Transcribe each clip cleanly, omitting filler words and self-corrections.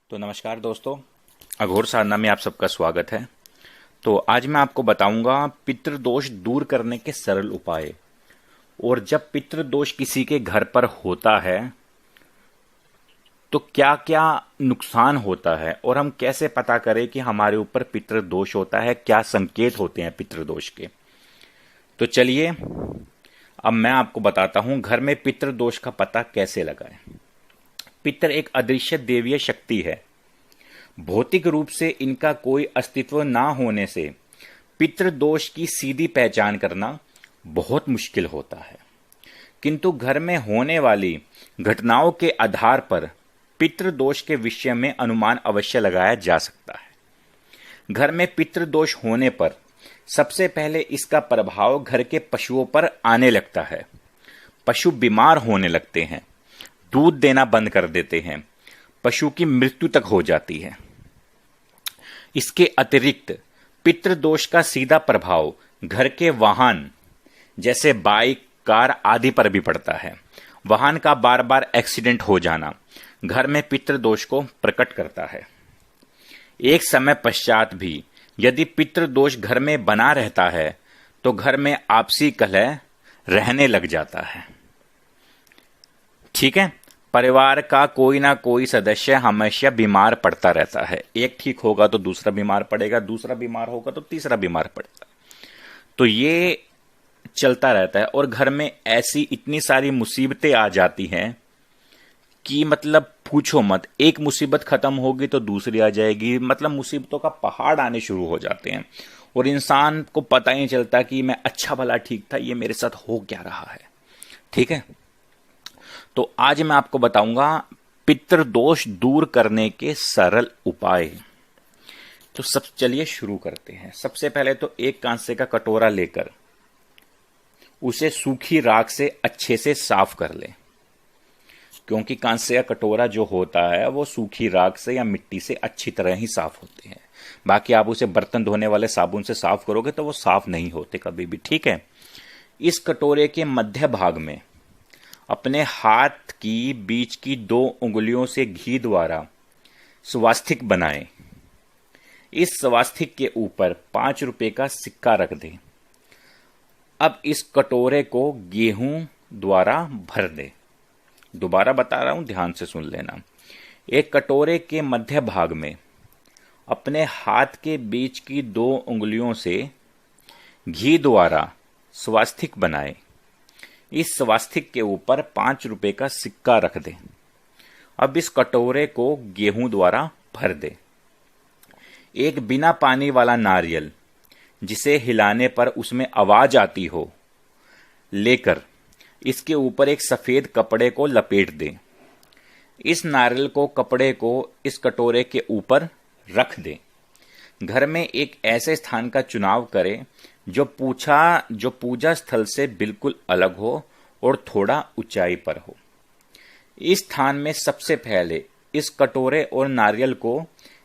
तो नमस्कार दोस्तों, अघोर साधना में आप सबका स्वागत है। तो आज मैं आपको बताऊंगा पितृदोष दूर करने के सरल उपाय। और जब पितृदोष किसी के घर पर होता है तो क्या क्या नुकसान होता है और हम कैसे पता करें कि हमारे ऊपर पितृदोष होता है, क्या संकेत होते हैं पितृदोष के। तो चलिए अब मैं आपको बताता हूं घर में पितृदोष का पता कैसे लगाएं। पितर एक अदृश्य देवीय शक्ति है। भौतिक रूप से इनका कोई अस्तित्व ना होने से पितृदोष की सीधी पहचान करना बहुत मुश्किल होता है, किंतु घर में होने वाली घटनाओं के आधार पर पितृदोष के विषय में अनुमान अवश्य लगाया जा सकता है। घर में पितृदोष होने पर सबसे पहले इसका प्रभाव घर के पशुओं पर आने लगता है। पशु बीमार होने लगते हैं, दूध देना बंद कर देते हैं, पशु की मृत्यु तक हो जाती है। इसके अतिरिक्त पितृदोष का सीधा प्रभाव घर के वाहन जैसे बाइक, कार आदि पर भी पड़ता है। वाहन का बार बार एक्सीडेंट हो जाना घर में पितृदोष को प्रकट करता है। एक समय पश्चात भी यदि पितृदोष घर में बना रहता है तो घर में आपसी कलह रहने लग जाता है। ठीक है, परिवार का कोई ना कोई सदस्य हमेशा बीमार पड़ता रहता है। एक ठीक होगा तो दूसरा बीमार पड़ेगा, दूसरा बीमार होगा तो तीसरा बीमार पड़ेगा। तो ये चलता रहता है और घर में ऐसी इतनी सारी मुसीबतें आ जाती हैं कि मतलब पूछो मत। एक मुसीबत खत्म होगी तो दूसरी आ जाएगी, मतलब मुसीबतों का पहाड़ आने शुरू हो जाते हैं और इंसान को पता ही नहीं चलता कि मैं अच्छा भला ठीक था, ये मेरे साथ हो क्या रहा है। ठीक है, तो आज मैं आपको बताऊंगा पितृदोष दूर करने के सरल उपाय। तो सब चलिए शुरू करते हैं। सबसे पहले तो एक कांसे का कटोरा लेकर उसे सूखी राख से अच्छे से साफ कर लें, क्योंकि कांसे का कटोरा जो होता है वो सूखी राख से या मिट्टी से अच्छी तरह ही साफ होते हैं। बाकी आप उसे बर्तन धोने वाले साबुन से साफ करोगे तो वो साफ नहीं होते कभी भी। ठीक है, इस कटोरे के मध्य भाग में अपने हाथ की बीच की 2 उंगलियों से घी द्वारा स्वास्तिक बनाएं। इस स्वास्तिक के ऊपर 5 रुपए का सिक्का रख दें। अब इस कटोरे को गेहूं द्वारा भर दें। दोबारा बता रहा हूं, ध्यान से सुन लेना। एक कटोरे के मध्य भाग में अपने हाथ के बीच की 2 उंगलियों से घी द्वारा स्वास्तिक बनाएं। इस स्वास्तिक के ऊपर 5 रुपए का सिक्का रख दें। अब इस कटोरे को गेहूं द्वारा भर दें। एक बिना पानी वाला नारियल जिसे हिलाने पर उसमें आवाज आती हो लेकर इसके ऊपर एक सफेद कपड़े को लपेट दें। इस नारियल को कपड़े को इस कटोरे के ऊपर रख दें। घर में एक ऐसे स्थान का चुनाव करें जो पूजा स्थल से बिल्कुल अलग हो और थोड़ा ऊंचाई पर हो। इस स्थान में सबसे पहले इस कटोरे और नारियल को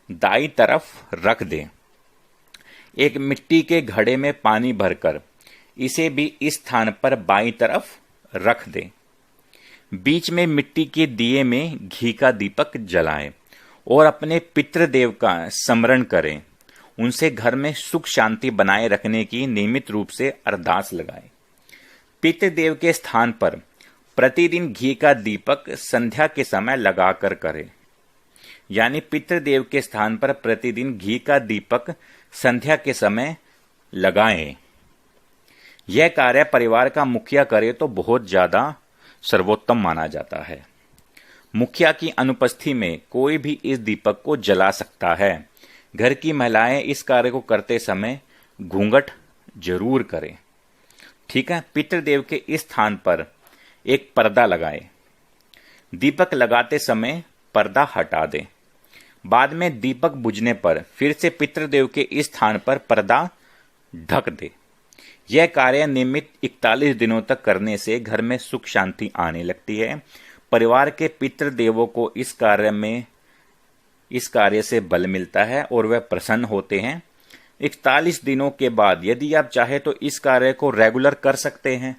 दाईं तरफ रख दें। एक मिट्टी के घड़े में पानी भरकर इसे भी इस स्थान पर बाईं तरफ रख दें। बीच में मिट्टी के दिए में घी का दीपक जलाएं और अपने पितृदेव का स्मरण करें। उनसे घर में सुख शांति बनाए रखने की नियमित रूप से अरदास लगाएं। पितृदेव के स्थान पर प्रतिदिन घी का दीपक संध्या के समय लगाकर करें। यानी पितृदेव के स्थान पर प्रतिदिन घी का दीपक संध्या के समय लगाएं। यह कार्य परिवार का मुखिया करे तो बहुत ज्यादा सर्वोत्तम माना जाता है। मुखिया की अनुपस्थिति में कोई भी इस दीपक को जला सकता है। घर की महिलाएं इस कार्य को करते समय घूंघट जरूर करें। ठीक है, पितृदेव के इस स्थान पर एक पर्दा लगाएं। दीपक लगाते समय पर्दा हटा दें। बाद में दीपक बुझने पर फिर से पितृदेव के इस स्थान पर पर्दा ढक दे। यह कार्य नियमित 41 दिनों तक करने से घर में सुख शांति आने लगती है। परिवार के पितृदेवों को इस कार्य से बल मिलता है और वह प्रसन्न होते हैं। 41 दिनों के बाद यदि आप चाहे तो इस कार्य को रेगुलर कर सकते हैं।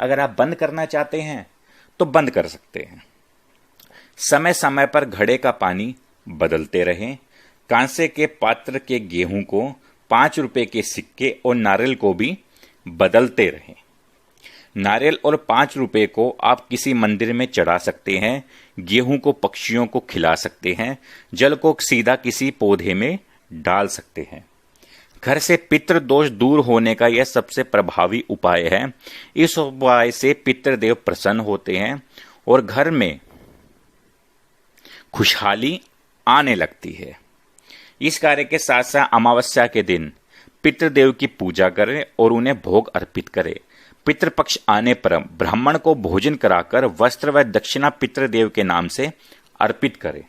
अगर आप बंद करना चाहते हैं तो बंद कर सकते हैं। समय समय पर घड़े का पानी बदलते रहें। कांसे के पात्र के गेहूं को 5 रुपए के सिक्के और नारियल को भी बदलते रहें। नारियल और 5 रुपए को आप किसी मंदिर में चढ़ा सकते हैं, गेहूं को पक्षियों को खिला सकते हैं, जल को सीधा किसी पौधे में डाल सकते हैं। घर से पितृदोष दूर होने का यह सबसे प्रभावी उपाय है। इस उपाय से पितृदेव प्रसन्न होते हैं और घर में खुशहाली आने लगती है। इस कार्य के साथ साथ अमावस्या के दिन पितृदेव की पूजा करें और उन्हें भोग अर्पित करें। पितृपक्ष आने पर ब्राह्मण को भोजन कराकर वस्त्र व दक्षिणा पितृदेव के नाम से अर्पित करें,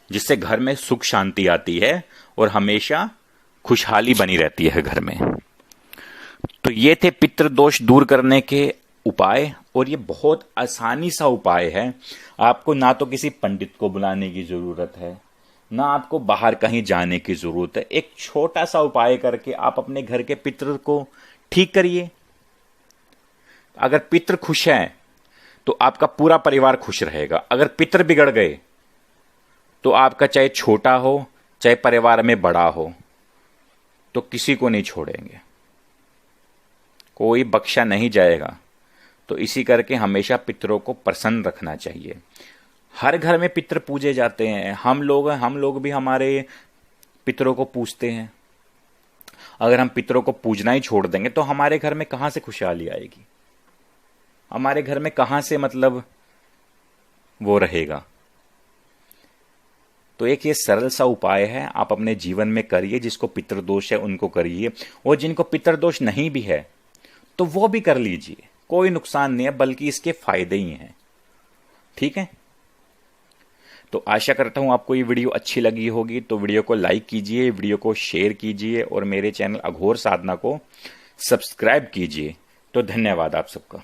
जिससे घर में सुख शांति आती है और हमेशा खुशहाली बनी रहती है घर में। तो ये थे पितृदोष दूर करने के उपाय, और ये बहुत आसानी सा उपाय है। आपको ना तो किसी पंडित को बुलाने की जरूरत है, ना आपको बाहर कहीं जाने की जरूरत है। एक छोटा सा उपाय करके आप अपने घर के पितृ को ठीक करिए। अगर पितृ खुश हैं तो आपका पूरा परिवार खुश रहेगा। अगर पितृ बिगड़ गए तो आपका चाहे छोटा हो चाहे परिवार में बड़ा हो, तो किसी को नहीं छोड़ेंगे, कोई बख्शा नहीं जाएगा। तो इसी करके हमेशा पितरों को प्रसन्न रखना चाहिए। हर घर में पितृ पूजे जाते हैं। हम लोग भी हमारे पितरों को पूजते हैं। अगर हम पितरों को पूजना ही छोड़ देंगे तो हमारे घर में कहां से खुशहाली आएगी, हमारे घर में कहां से मतलब वो रहेगा। तो एक ये सरल सा उपाय है, आप अपने जीवन में करिए। जिसको पितृदोष है उनको करिए, और जिनको पितृदोष नहीं भी है तो वो भी कर लीजिए। कोई नुकसान नहीं है, बल्कि इसके फायदे ही हैं। ठीक है, तो आशा करता हूं आपको ये वीडियो अच्छी लगी होगी। तो वीडियो को लाइक कीजिए, वीडियो को शेयर कीजिए और मेरे चैनल अघोर साधना को सब्सक्राइब कीजिए। तो धन्यवाद आप सबका।